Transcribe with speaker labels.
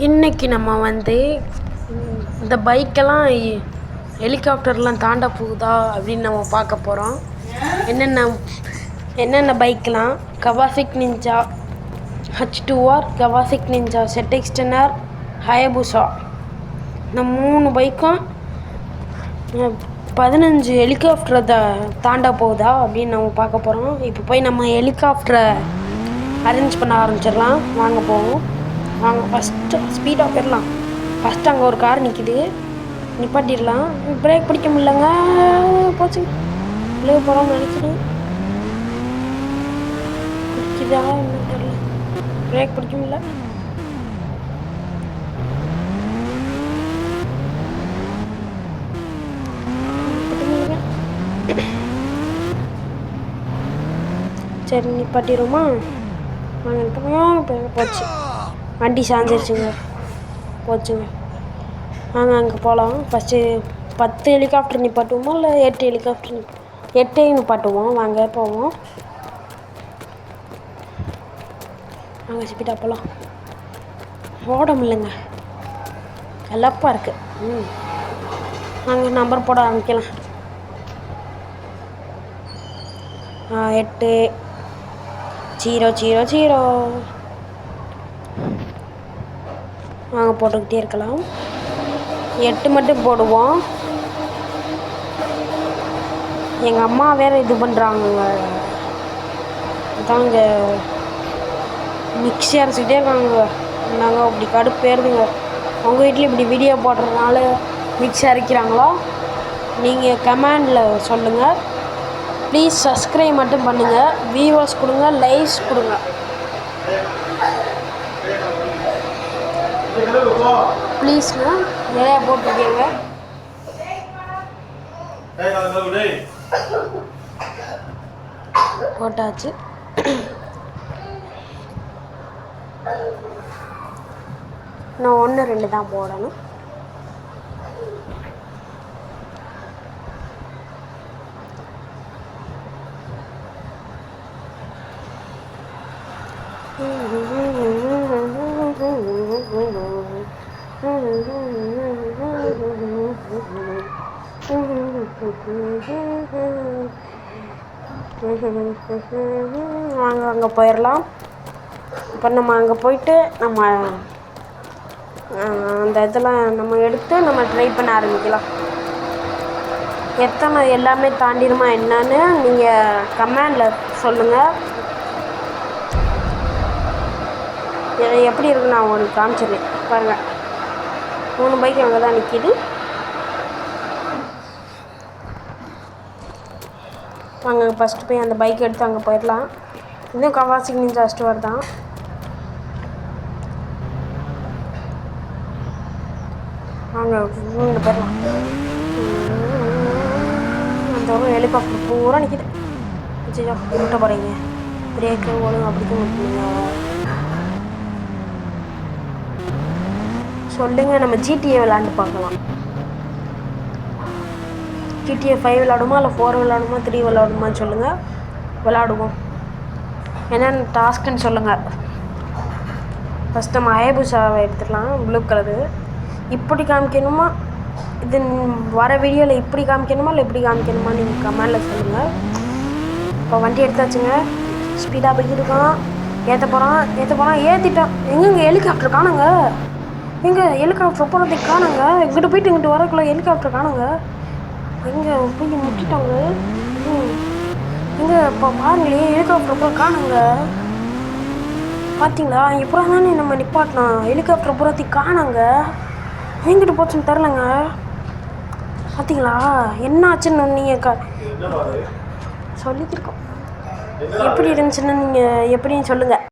Speaker 1: இன்றைக்கி நம்ம இந்த பைக்கெல்லாம் ஹெலிகாப்டர்லாம் தாண்ட போகுதா அப்படின்னு நம்ம பார்க்க போகிறோம். என்னென்ன பைக்கெலாம் Kawasaki Ninja H2R, Kawasaki Ninja ZX-10R, Hayabusa. இந்த 3 பைக்கும் 15 ஹெலிகாப்டரை தாண்ட போகுதா அப்படின்னு நம்ம பார்க்க போகிறோம். இப்போ போய் நம்ம ஹெலிகாப்டரை அரேஞ்ச் பண்ண ஆரம்பிச்சிடலாம். வாங்க போவோம். வாங்க ஃபஸ்ட்டு ஸ்பீடாக போயிடலாம். ஃபஸ்ட்டு அங்கே ஒரு கார் நிற்கிது, நிப்பாட்டிடலாம். பிரேக் பிடிக்க முடியலங்க, போச்சு. விழுக போகிறோம்னு நினைக்கிறேன். பிடிக்குதா என்ன தெரியல, பிரேக் பிடிக்க முடியல. சரி நிப்பாட்டிடுமா? வாங்க, போச்சு. வண்டி சாஞ்சிருச்சுங்க, போச்சுங்க. வாங்க அங்கே போகலாம். ஃபஸ்ட்டு 10 ஹெலிகாப்டர் நிப்பாட்டுவோமா இல்லை 8 ஹெலிகாப்டர் 8 நிப்பாட்டுவோம். வாங்க போவோம். வாங்க ஸ்பீடாக போகலாம். ஓட முடியலங்க, கலப்பாக இருக்குது. வாங்க நம்பர் போட ஆரம்பிக்கலாம். 8 0 0 0. வாங்க போட்டுக்கிட்டே இருக்கலாம். 8 மட்டும் போடுவோம். எங்கள் அம்மா வேறு இது பண்ணுறாங்க, அதாங்க மிக்ஸி அரைச்சிக்கிட்டே இருக்காங்க. நாங்கள் அப்படி கடுப்பேறுதுங்க. உங்கள் வீட்டில் இப்படி வீடியோ போடுறதுனால மிக்ஸி அரைக்கிறாங்களா? நீங்கள் கமெண்டில் சொல்லுங்கள். ப்ளீஸ் சப்ஸ்கிரைப் மட்டும் பண்ணுங்கள். வியூவர்ஸ் கொடுங்க, லைக்ஸ் கொடுங்க. ப்ளீஸ்ங்க, நிறையா போட்டிருக்கீங்க. போட்டாச்சு. நான் 1 2 தான் போடணும். வாங்க அங்கே போயிடலாம். இப்போ நம்ம அங்கே போயிட்டு நம்ம அந்த இதெல்லாம் நம்ம எடுத்து நம்ம ட்ரை பண்ண ஆரம்பிக்கலாம். எத்தனை எல்லாமே தாண்டிடுமா என்னன்னு நீங்கள் கமெண்டில் சொல்லுங்கள். எப்படி இருக்குன்னு நான் உங்களுக்கு காமிச்சிடுறேன். பாருங்கள், 3 பைக் அங்கே தான் நிற்கிது. வாங்க ஃபஸ்ட்டு போய் அந்த பைக் எடுத்து அங்கே போயிடலாம். இன்னும் கவாசிக் நிஞ்சா H2R தான். வாங்க இங்கே போயிடலாம். அந்த ஒரு ஹெலிகாப்டர் பூரா நிற்கிது. வச்சுக்கோ, விட்ட போகிறீங்க. பிரேக்கு ஓடும் அப்படிக்கும் விட்டுருங்க. சொல்லுங்கள், நம்ம GTA விளாண்டு பார்க்கலாம். GTA 5 விளாடுமா இல்லை 4 விளாடுமா 3 விளாடுமான்னு சொல்லுங்கள், விளாடுவோம். என்னென்ன டாஸ்க்குன்னு சொல்லுங்கள். ஃபஸ்ட் நம்ம ஹயபுசாவை எடுத்துக்கலாம், ப்ளூ கலரு. இப்படி காமிக்கணுமா, இது வர வீடியோவில் இப்படி காமிக்கணுமா இல்லை இப்படி காமிக்கணுமா நீங்கள் கமெண்டில் சொல்லுங்கள். இப்போ வண்டி எடுத்தாச்சுங்க, ஸ்பீடாக போய்கிட்டு இருக்கோம். ஏற்ற போகிறான் ஏற்றிட்டான். எங்கெங்க ஹெலிகாப்டர் காணுங்க? எங்கே ஹெலிகாப்டர் போகிறதுக்கு காணுங்க? இங்கிட்டு போயிட்டு இங்கிட்டு வரக்குள்ள ஹெலிகாப்டர் காணுங்க. எங்கே போய் முட்டிட்டாங்க? எங்கே இப்போ பாருங்களே, ஹெலிகாப்டர் பூரா காணுங்க. பார்த்தீங்களா? இங்கே பூரா தானே நம்ம நிப்பாட்டினோம். ஹெலிகாப்டர் பூராத்தையும் காணுங்க. எங்கிட்ட போச்சுன்னு தெரிலங்க. பார்த்தீங்களா என்ன ஆச்சுன்னு நீங்கள் சொல்லியிருக்கோம். எப்படி இருந்துச்சுன்னு நீங்கள் எப்படின்னு சொல்லுங்கள்.